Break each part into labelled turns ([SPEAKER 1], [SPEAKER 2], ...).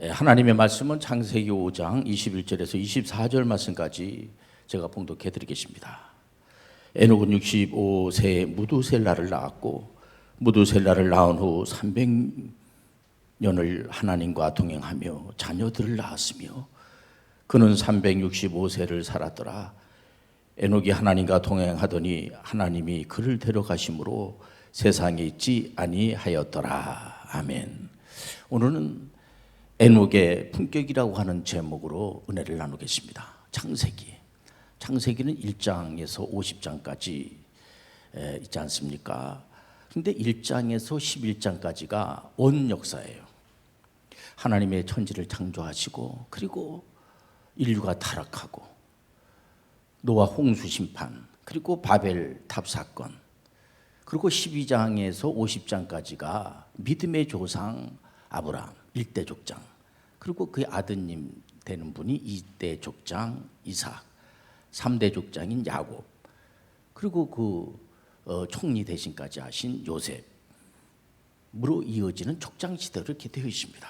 [SPEAKER 1] 하나님의 말씀은 창세기 5장 21절에서 24절 말씀까지 제가 봉독해 드리겠습니다. 에녹은 65세에 무두셀라를 낳았고 무두셀라를 낳은 후 300년을 하나님과 동행하며 자녀들을 낳았으며 그는 365세를 살았더라. 에녹이 하나님과 동행하더니 하나님이 그를 데려가심으로 세상에 있지 아니하였더라. 아멘. 오늘은 에녹의 품격이라고 하는 제목으로 은혜를 나누겠습니다. 창세기는 1장에서 50장까지 있지 않습니까? 근데 1장에서 11장까지가 온 역사예요. 하나님의 천지를 창조하시고 그리고 인류가 타락하고 노아 홍수 심판 그리고 바벨 탑 사건 그리고 12장에서 50장까지가 믿음의 조상 아브라함 1대 족장 그리고 그의 아드님 되는 분이 2대 족장 이삭 3대 족장인 야곱 그리고 총리 대신까지 하신 요셉으로 이어지는 족장 시대로 이렇게 되어 있습니다.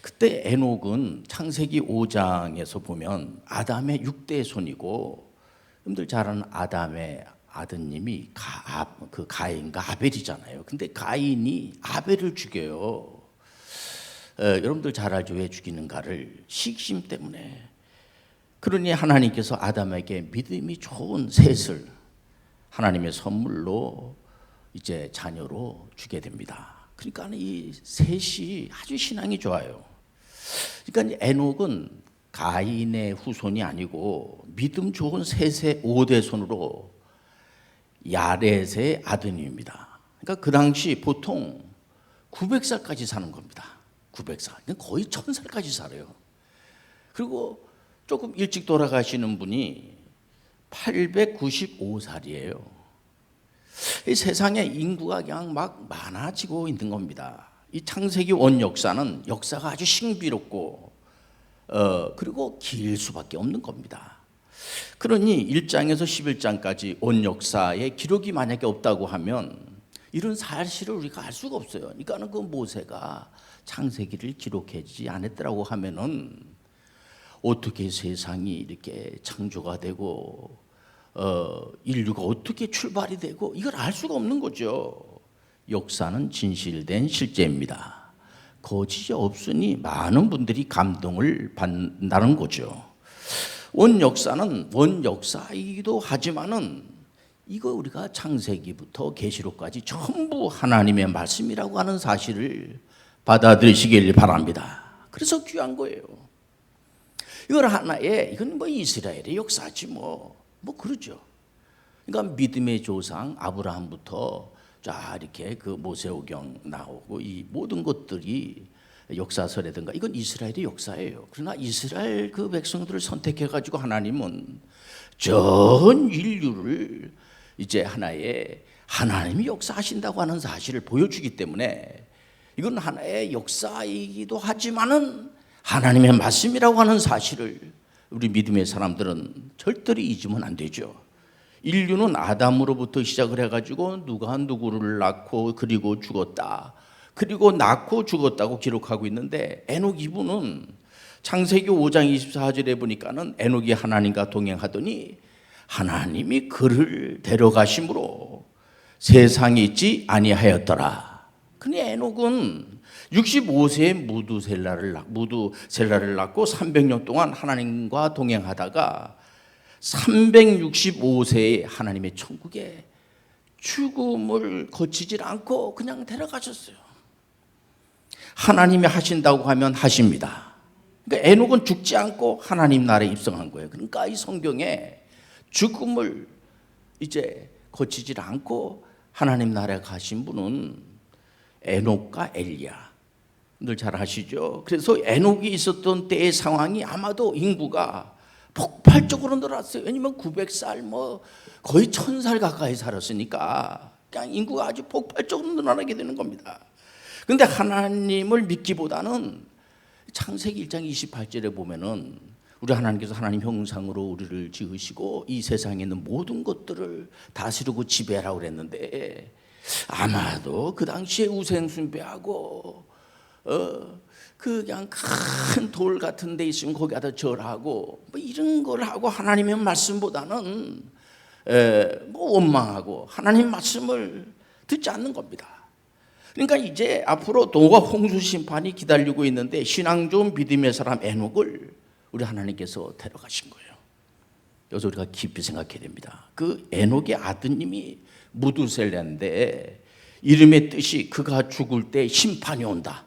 [SPEAKER 1] 그때 에녹은 창세기 5장에서 보면 아담의 6대 손이고 여러분들 잘 아는 아담의 아드님이 가인과 아벨이잖아요. 근데 가인이 아벨을 죽여요. 여러분들 잘 알죠? 왜 죽이는가를? 시기심 때문에. 그러니 하나님께서 아담에게 믿음이 좋은 셋을 하나님의 선물로 이제 자녀로 주게 됩니다. 그러니까 이 셋이 아주 신앙이 좋아요. 그러니까 에녹은 가인의 후손이 아니고 믿음 좋은 셋의 5대 손으로 야렛의 아드님입니다. 그러니까 그 당시 보통 900살까지 사는 겁니다. 900살. 거의 1000살까지 살아요. 그리고 조금 일찍 돌아가시는 분이 895살이에요. 이 세상에 인구가 그냥 막 많아지고 있는 겁니다. 이 창세기 원 역사가 아주 신비롭고 그리고 길 수밖에 없는 겁니다. 그러니 1장에서 11장까지 온 역사의 기록이 만약에 없다고 하면 이런 사실을 우리가 알 수가 없어요. 그러니까 그 모세가 창세기를 기록하지 않았더라고 하면은 어떻게 세상이 이렇게 창조가 되고 인류가 어떻게 출발이 되고 이걸 알 수가 없는 거죠. 역사는 진실된 실제입니다. 거짓이 없으니 많은 분들이 감동을 받는다는 거죠. 원 역사는 원 역사이기도 하지만은 이거 우리가 창세기부터 계시록까지 전부 하나님의 말씀이라고 하는 사실을 받아들이시길 바랍니다. 그래서 귀한 거예요. 이건 이건 뭐 이스라엘의 역사지 뭐 그러죠. 그러니까 믿음의 조상 아브라함부터 자 이렇게 그 모세오경 나오고 이 모든 것들이 역사서라든가 이건 이스라엘의 역사예요. 그러나 이스라엘 그 백성들을 선택해 가지고 하나님은 전 인류를 이제 하나님이 역사하신다고 하는 사실을 보여주기 때문에 이건 하나의 역사이기도 하지만은 하나님의 말씀이라고 하는 사실을 우리 믿음의 사람들은 절대로 잊으면 안 되죠. 인류는 아담으로부터 시작을 해가지고 누가 누구를 낳고 그리고 죽었다. 그리고 낳고 죽었다고 기록하고 있는데 에녹 이분은 창세기 5장 24절에 보니까는 에녹이 하나님과 동행하더니 하나님이 그를 데려가심으로 세상에 있지 아니하였더라. 근데 에녹은 65세에 무두셀라를 낳고 300년 동안 하나님과 동행하다가 365세에 하나님의 천국에 죽음을 거치질 않고 그냥 데려가셨어요. 하나님이 하신다고 하면 하십니다. 그러니까 에녹은 죽지 않고 하나님 나라에 입성한 거예요. 그러니까 이 성경에 죽음을 이제 거치질 않고 하나님 나라에 가신 분은 에녹과 엘리야. 늘 잘 아시죠? 그래서 에녹이 있었던 때의 상황이 아마도 인구가 폭발적으로 늘었어요. 왜냐면 900살 거의 1000살 가까이 살았으니까 그냥 인구가 아주 폭발적으로 늘어나게 되는 겁니다. 그런데 하나님을 믿기보다는 창세기 1장 28절에 보면은 우리 하나님께서 하나님 형상으로 우리를 지으시고 이 세상에 있는 모든 것들을 다스리고 지배하라고 그랬는데 아마도 그 당시에 우생숭배하고 그냥 큰 돌 같은 데 있으면 거기다 절하고 뭐 이런 걸 하고 하나님의 말씀보다는 뭐 원망하고 하나님 말씀을 듣지 않는 겁니다. 그러니까 이제 앞으로 노아 홍수 심판이 기다리고 있는데 신앙 좋은 믿음의 사람 에녹을 우리 하나님께서 데려가신 거예요. 여기서 우리가 깊이 생각해야 됩니다. 그 에녹의 아드님이 무두셀레인데 이름의 뜻이 그가 죽을 때 심판이 온다.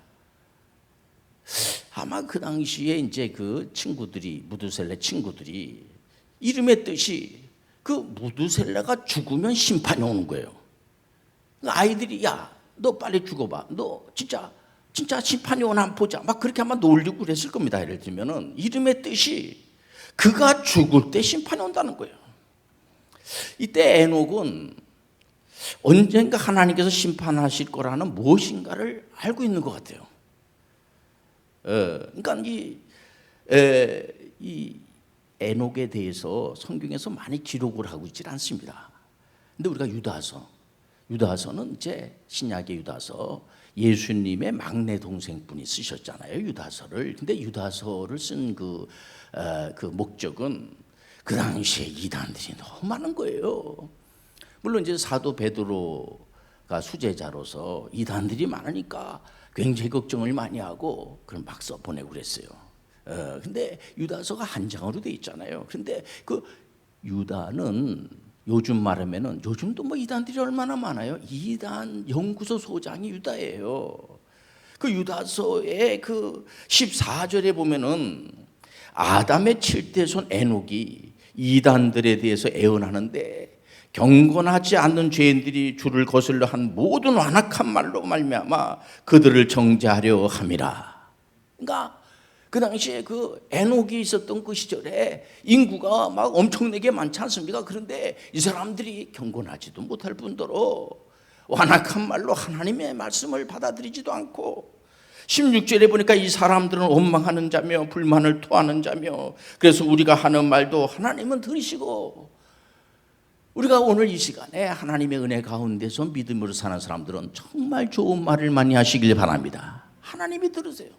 [SPEAKER 1] 아마 그 당시에 이제 그 친구들이 무두셀레 친구들이 이름의 뜻이 그 무두셀레가 죽으면 심판이 오는 거예요. 아이들이 야, 너 빨리 죽어봐. 너 진짜 심판이 오나 한번 보자. 막 그렇게 아마 놀리고 그랬을 겁니다. 예를 들면은 이름의 뜻이 그가 죽을 때 심판이 온다는 거예요. 이때 에녹은 언젠가 하나님께서 심판하실 거라는 무엇인가를 알고 있는 것 같아요. 그러니까 이 에녹에 대해서 성경에서 많이 기록을 하고 있지 않습니다. 근데 우리가 유다서는 이제 신약의 유다서 예수님의 막내 동생분이 쓰셨잖아요. 유다서를. 근데 유다서를 쓴 그 목적은 그 당시에 이단들이 너무 많은 거예요. 물론 이제 사도 베드로가 수제자로서 이단들이 많으니까 굉장히 걱정을 많이 하고 그럼 막 써보내고 그랬어요. 근데 유다서가 한 장으로 돼 있잖아요. 근데 그 유다는 요즘 말하면은 요즘도 뭐 이단들이 얼마나 많아요. 이단 연구소 소장이 유다예요. 그 유다서의 그 14절에 보면은 아담의 7대 손 에녹이 이단들에 대해서 애언하는데 경건하지 않는 죄인들이 주를 거슬러 한 모든 완악한 말로 말미암아 그들을 정죄하려 함이라. 그러니까 그 당시에 그 에녹이 있었던 그 시절에 인구가 막 엄청나게 많지 않습니까? 그런데 이 사람들이 경건하지도 못할 뿐더러 완악한 말로 하나님의 말씀을 받아들이지도 않고 16절에 보니까 이 사람들은 원망하는 자며 불만을 토하는 자며 그래서 우리가 하는 말도 하나님은 들으시고 우리가 오늘 이 시간에 하나님의 은혜 가운데서 믿음으로 사는 사람들은 정말 좋은 말을 많이 하시길 바랍니다. 하나님이 들으세요.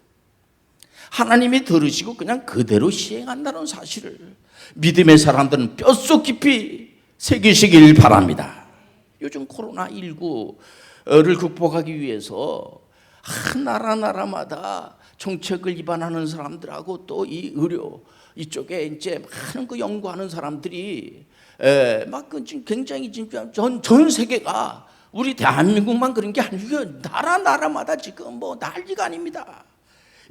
[SPEAKER 1] 하나님이 들으시고 그냥 그대로 시행한다는 사실을 믿음의 사람들은 뼛속 깊이 새기시길 바랍니다. 요즘 코로나19를 극복하기 위해서 나라마다 정책을 위반하는 사람들하고 또 이 의료 이쪽에 이제 많은 그 연구하는 사람들이 막 굉장히 전 세계가 우리 대한민국만 그런 게 아니고 나라마다 지금 뭐 난리가 아닙니다.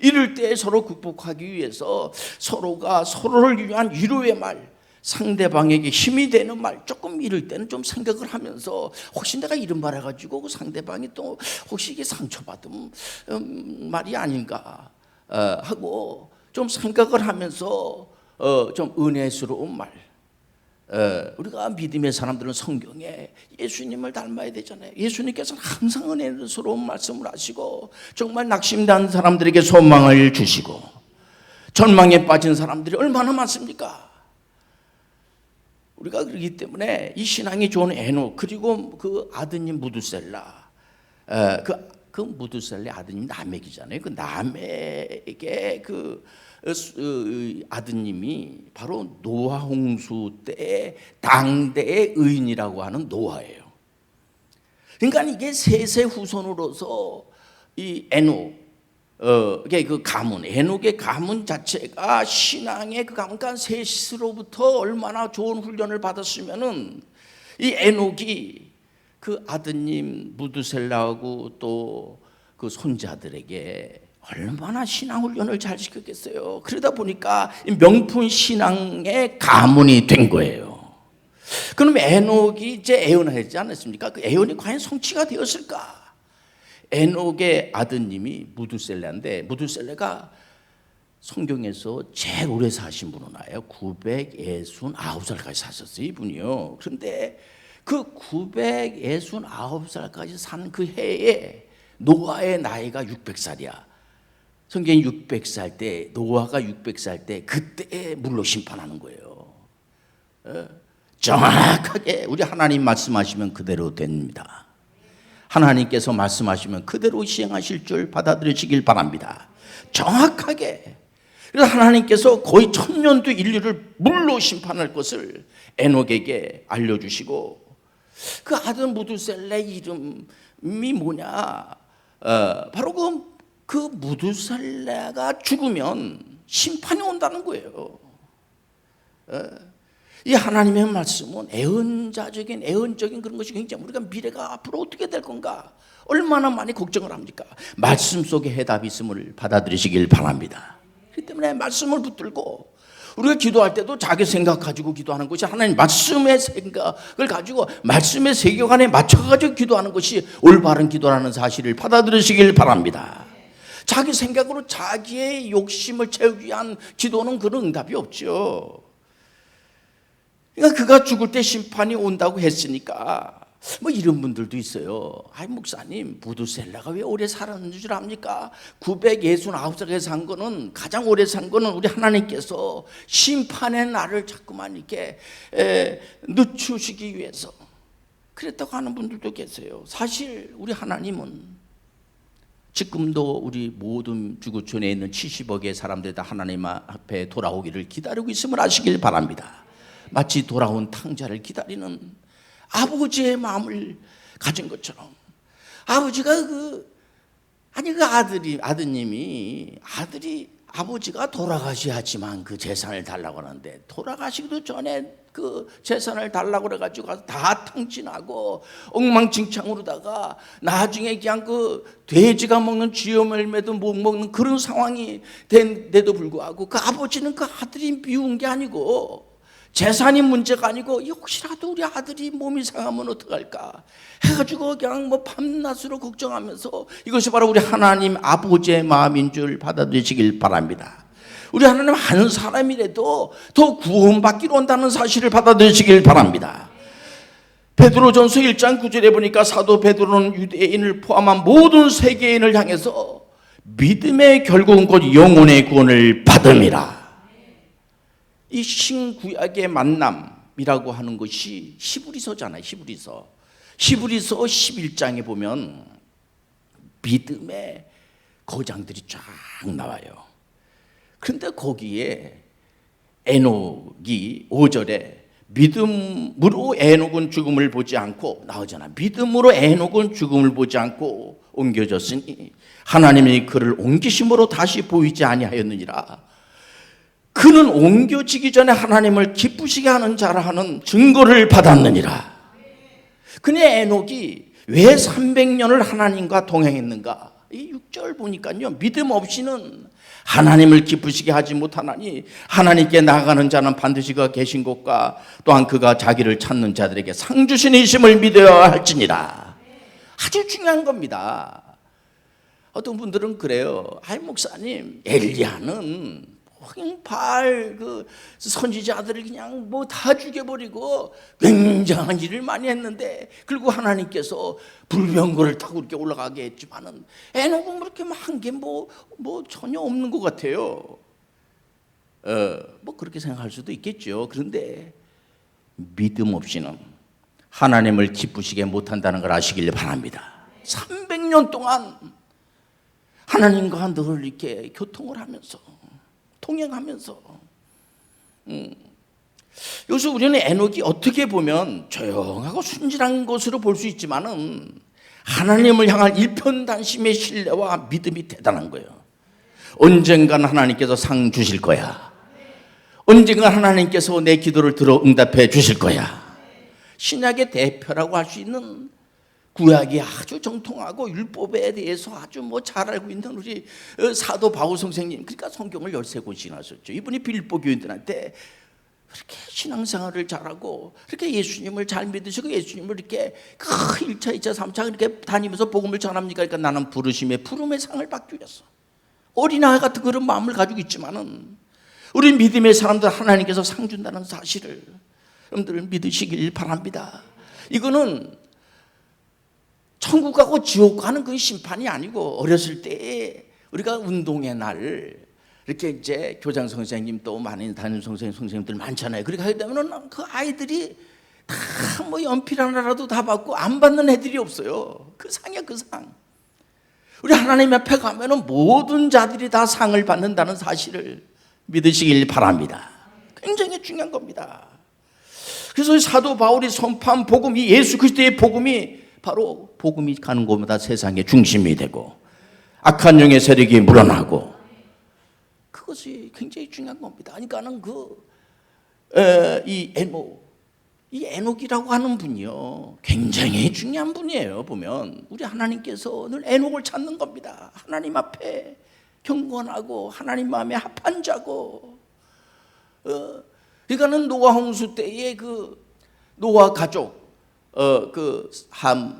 [SPEAKER 1] 이럴 때 서로 극복하기 위해서 서로가 서로를 위한 위로의 말, 상대방에게 힘이 되는 말 조금 이럴 때는 좀 생각을 하면서 혹시 내가 이런 말 해가지고 그 상대방이 또 혹시 이게 상처받은 말이 아닌가 하고 좀 생각을 하면서 좀 은혜스러운 말. 우리가 믿음의 사람들은 성경에 예수님을 닮아야 되잖아요. 예수님께서는 항상 은혜스러운 말씀을 하시고 정말 낙심된 사람들에게 소망을 주시고 절망에 빠진 사람들이 얼마나 많습니까? 우리가 그렇기 때문에 이 신앙이 좋은 에녹 그리고 그 아드님 무두셀라 그 무두셀라 아드님 라멕이잖아요. 그 라멕의 그 아드님이 바로 노아 홍수 때 당대의 의인이라고 하는 노아예요. 그러니까 이게 셋의 후손으로서 이 에녹 그 가문, 에녹의 가문 자체가 신앙의 그 가문, 그러니까 셋으로부터 얼마나 좋은 훈련을 받았으면은 이 에녹이 그 아드님 무두셀라하고 또 그 손자들에게 얼마나 신앙 훈련을 잘 시켰겠어요. 그러다 보니까 명품 신앙의 가문이 된 거예요. 그럼 에녹이 이제 애언하지 않았습니까? 그 애언이 과연 성취가 되었을까? 에녹의 아드님이 무두셀레인데 무두셀레가 성경에서 제일 오래 사신 분으로 나와요. 969살까지 사셨어요, 이분이요. 그런데 그 969살까지 산 그 해에 노아의 나이가 600살이야. 성경이 600살 때, 노아가 600살 때 그때 물로 심판하는 거예요. 정확하게 우리 하나님 말씀하시면 그대로 됩니다. 하나님께서 말씀하시면 그대로 시행하실 줄 받아들이시길 바랍니다. 정확하게. 그래서 하나님께서 거의 천년도 인류를 물로 심판할 것을 에녹에게 알려주시고, 그 아들 무두셀레 이름이 뭐냐? 바로 그 무두셀레가 죽으면 심판이 온다는 거예요. 이 하나님의 말씀은 애언적인 그런 것이 굉장히, 우리가 미래가 앞으로 어떻게 될 건가 얼마나 많이 걱정을 합니까? 말씀 속에 해답이 있음을 받아들이시길 바랍니다. 그렇기 때문에 말씀을 붙들고 우리가 기도할 때도 자기 생각 가지고 기도하는 것이, 하나님 말씀의 생각을 가지고 말씀의 세계관에 맞춰가지고 기도하는 것이 올바른 기도라는 사실을 받아들이시길 바랍니다. 자기 생각으로 자기의 욕심을 채우기 위한 기도는 그런 응답이 없죠. 그러니까 그가 죽을 때 심판이 온다고 했으니까 뭐 이런 분들도 있어요. 아이 목사님, 무두셀라가 왜 오래 살았는 줄 압니까? 969살에 산 거는, 가장 오래 산 거는 우리 하나님께서 심판의 날을 자꾸만 이렇게 늦추시기 위해서 그랬다고 하는 분들도 계세요. 사실 우리 하나님은 지금도 우리 모든 지구촌에 있는 70억의 사람들이 다 하나님 앞에 돌아오기를 기다리고 있음을 아시길 바랍니다. 마치 돌아온 탕자를 기다리는 아버지의 마음을 가진 것처럼, 아버지가 아버지가 돌아가셔야지만 그 재산을 달라고 하는데, 돌아가시기도 전에 그 재산을 달라고 그래가지고 가서 다 탕진하고 엉망진창으로다가 나중에 그냥 그 돼지가 먹는 쥐어멜매도 못 먹는 그런 상황이 된데도 불구하고, 그 아버지는 그 아들이 미운 게 아니고, 재산이 문제가 아니고, 혹시라도 우리 아들이 몸이 상하면 어떡할까 해가지고 그냥 뭐 밤낮으로 걱정하면서, 이것이 바로 우리 하나님 아버지의 마음인 줄 받아들이시길 바랍니다. 우리 하나님 한 사람이라도 더 구원받기로 온다는 사실을 받아들이시길 바랍니다. 베드로전서 1장 9절에 보니까 사도 베드로는 유대인을 포함한 모든 세계인을 향해서 믿음의 결국은 곧 영혼의 구원을 받음이라. 이 신구약의 만남이라고 하는 것이 히브리서잖아요. 히브리서 11장에 보면 믿음의 거장들이 쫙 나와요. 그런데 거기에 에녹이 5절에 믿음으로 에녹은 죽음을 보지 않고 나오잖아. 믿음으로 에녹은 죽음을 보지 않고 옮겨졌으니 하나님이 그를 옮기심으로 다시 보이지 아니하였느니라. 그는 옮겨지기 전에 하나님을 기쁘시게 하는 자라 하는 증거를 받았느니라. 그네 에녹이 왜 300년을 하나님과 동행했는가? 이 6절 보니까요, 믿음 없이는 하나님을 기쁘시게 하지 못하나니 하나님께 나아가는 자는 반드시 그가 계신 곳과 또한 그가 자기를 찾는 자들에게 상 주신 이심을 믿어야 할지니라. 아주 중요한 겁니다. 어떤 분들은 그래요. 아이 목사님, 엘리야는 바알 그 선지자들을 그냥 뭐 다 죽여버리고 굉장한 일을 많이 했는데, 그리고 하나님께서 불병거를 타고 이렇게 올라가게 했지만은 에녹은 그렇게 한 게 뭐 전혀 없는 것 같아요. 뭐 그렇게 생각할 수도 있겠죠. 그런데 믿음 없이는 하나님을 기쁘시게 못한다는 걸 아시길 바랍니다. 300년 동안 하나님과 늘 이렇게 교통을 하면서 통행하면서, 여기서 우리는 에녹이 어떻게 보면 조용하고 순진한 것으로 볼 수 있지만은 하나님을 향한 일편단심의 신뢰와 믿음이 대단한 거예요. 언젠가는 하나님께서 상 주실 거야. 언젠가 하나님께서 내 기도를 들어 응답해 주실 거야. 신약의 대표라고 할 수 있는, 구약이 아주 정통하고 율법에 대해서 아주 잘 알고 있는 우리 사도 바울 선생님, 그러니까 성경을 13권씩이나 하셨죠. 이분이 빌립보 교인들한테 그렇게 신앙생활을 잘하고 그렇게 예수님을 잘 믿으시고 예수님을 이렇게 1차, 2차, 3차 이렇게 다니면서 복음을 전합니까? 그러니까 나는 푸름의 상을 받기 위해서, 어린아이 같은 그런 마음을 가지고 있지만은 우리 믿음의 사람들 하나님께서 상 준다는 사실을 여러분들 믿으시길 바랍니다. 이거는 천국 가고 지옥 가는 그 심판이 아니고, 어렸을 때 우리가 운동의 날 이렇게 이제 교장 선생님 또 많은 담임 선생님들 많잖아요. 그렇게 하게 되면은 그 아이들이 다 뭐 연필 하나라도 다 받고 안 받는 애들이 없어요. 그 상이야, 그 상. 우리 하나님 앞에 가면은 모든 자들이 다 상을 받는다는 사실을 믿으시길 바랍니다. 굉장히 중요한 겁니다. 그래서 사도 바울이 선포한 복음, 이 예수 그리스도의 복음이 바로 복음이 가는 곳마다 세상의 중심이 되고 악한 영의 세력이 물러나고, 그것이 굉장히 중요한 겁니다. 그러니까는 이 에녹이라고 하는 분이요, 굉장히 중요한 분이에요. 보면 우리 하나님께서 늘 에녹을 찾는 겁니다. 하나님 앞에 경건하고 하나님 마음에 합한 자고. 그러니까는 노아 홍수 때에 그 노아 가족,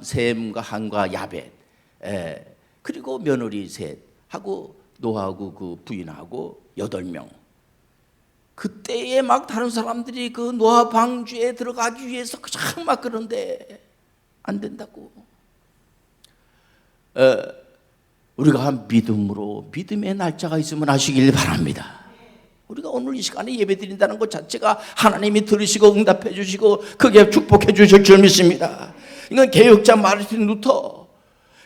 [SPEAKER 1] 셈과 함과 야벳, 그리고 며느리 셋하고 노아하고 그 부인하고 8명. 그때에 막 다른 사람들이 그 노아 방주에 들어가기 위해서 그냥 막 그런데 안 된다고. 우리가 믿음으로, 믿음의 날짜가 있으면 하시길 바랍니다. 우리가 오늘 이 시간에 예배 드린다는 것 자체가 하나님이 들으시고 응답해 주시고 크게 축복해 주실 줄 믿습니다. 이건 개혁자 마르틴 루터,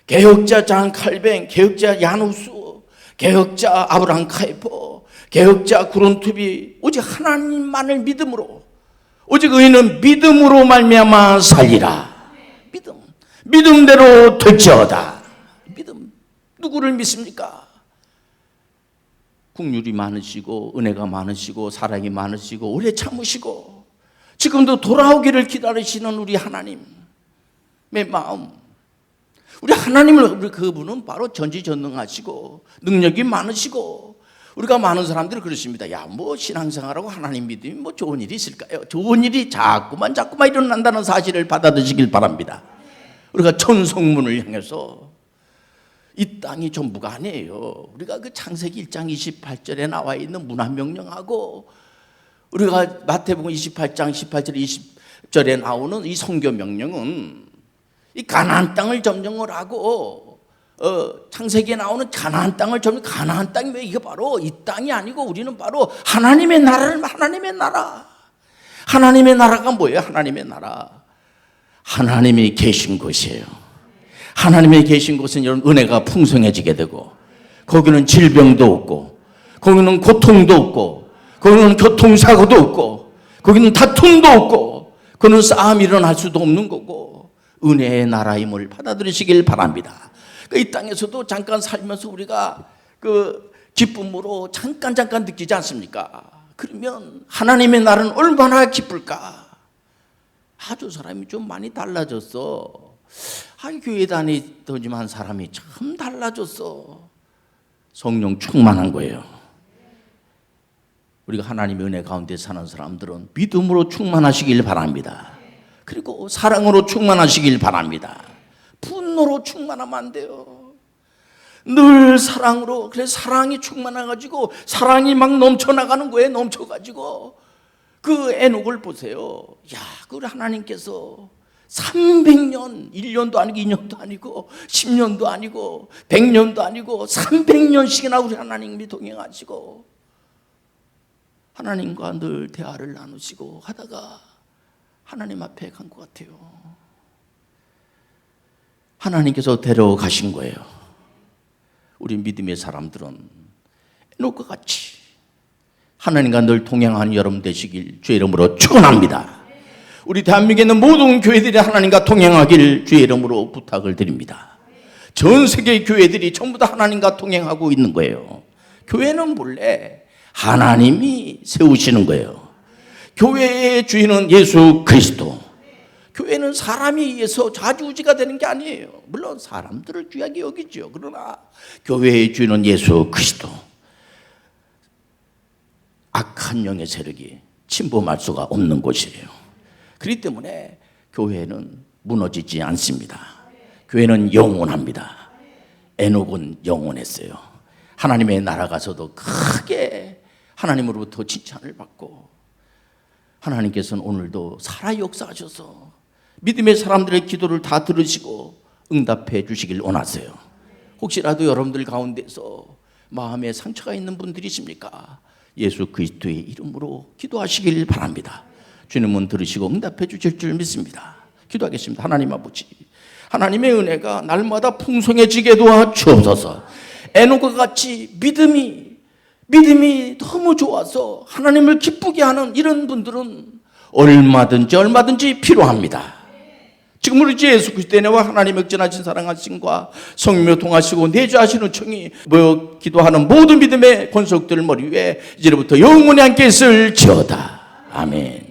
[SPEAKER 1] 개혁자 잔 칼뱅, 개혁자 야누스, 개혁자 아브라함 카이퍼, 개혁자 구론투비, 오직 하나님만을 믿음으로, 오직 의인은 믿음으로 말미암아 살리라. 믿음대로 될지어다. 믿음. 누구를 믿습니까? 국률이 많으시고 은혜가 많으시고 사랑이 많으시고 오래 참으시고 지금도 돌아오기를 기다리시는 우리 하나님의 마음, 우리 하나님을, 그분은 바로 전지전능하시고 능력이 많으시고, 우리가 많은 사람들이 그러십니다. 야, 뭐 신앙생활하고 하나님 믿으면 뭐 좋은 일이 있을까요? 좋은 일이 자꾸만 일어난다는 사실을 받아들이시길 바랍니다. 우리가 천성문을 향해서 이 땅이 전부가 아니에요. 우리가 그 창세기 1장 28절에 나와 있는 문화명령하고 우리가 마태복음 28장 18절 20절에 나오는 이 성교 명령은 이 가나안 땅을 점령을 하고, 창세기에 나오는 가나안 땅을 가나안 땅이 왜 이게 바로 이 땅이 아니고 우리는 바로 하나님의 나라를, 하나님의 나라가 뭐예요? 하나님의 나라, 하나님이 계신 곳이에요. 하나님이 계신 곳은 여러분 은혜가 풍성해지게 되고, 거기는 질병도 없고, 거기는 고통도 없고, 거기는 교통사고도 없고, 거기는 다툼도 없고, 거기는 싸움이 일어날 수도 없는 거고, 은혜의 나라임을 받아들이시길 바랍니다. 이 땅에서도 잠깐 살면서 우리가 그 기쁨으로 잠깐 느끼지 않습니까? 그러면 하나님의 나라는 얼마나 기쁠까? 아주 사람이 좀 많이 달라졌어. 교회 다니더니만 사람이 참 달라졌어. 성령 충만한 거예요. 우리가 하나님의 은혜 가운데 사는 사람들은 믿음으로 충만하시길 바랍니다. 그리고 사랑으로 충만하시길 바랍니다. 분노로 충만하면 안 돼요. 늘 사랑으로. 그래서 사랑이 충만해가지고 사랑이 막 넘쳐나가는 거예요. 넘쳐가지고 그 에녹을 보세요. 야, 그 하나님께서 300년, 1년도 아니고 2년도 아니고 10년도 아니고 100년도 아니고 300년씩이나 우리 하나님이 동행하시고 하나님과 늘 대화를 나누시고 하다가 하나님 앞에 간 것 같아요. 하나님께서 데려가신 거예요. 우리 믿음의 사람들은 에녹과 같이 하나님과 늘 동행하는 여러분 되시길 주의 이름으로 축원합니다. 우리 대한민국에 있는 모든 교회들이 하나님과 동행하길 주의 이름으로 부탁을 드립니다. 전 세계의 교회들이 전부 다 하나님과 동행하고 있는 거예요. 교회는 본래 하나님이 세우시는 거예요. 교회의 주인은 예수 그리스도. 교회는 사람에 의해서 좌지우지가 되는 게 아니에요. 물론 사람들을 귀하게 여기죠. 그러나 교회의 주인은 예수 그리스도. 악한 영의 세력이 침범할 수가 없는 곳이에요. 그렇기 때문에 교회는 무너지지 않습니다. 교회는 영원합니다. 에녹은 영원했어요. 하나님의 나라 가서도 크게 하나님으로부터 칭찬을 받고, 하나님께서는 오늘도 살아 역사하셔서 믿음의 사람들의 기도를 다 들으시고 응답해 주시길 원하세요. 혹시라도 여러분들 가운데서 마음에 상처가 있는 분들이십니까? 예수 그리스도의 이름으로 기도하시길 바랍니다. 주님은 들으시고 응답해 주실 줄 믿습니다. 기도하겠습니다. 하나님 아버지, 하나님의 은혜가 날마다 풍성해지게 도와 주옵소서. 에녹과 같이 믿음이 너무 좋아서 하나님을 기쁘게 하는 이런 분들은 얼마든지 필요합니다. 지금 우리 주 예수 그리스도의 은혜와 하나님의 극진하신 사랑하심과 성령으로 통하시고 내주하시는 총이 모여 기도하는 모든 믿음의 권속들 머리 위에 이제부터 영원히 함께 있을지어다. 아멘.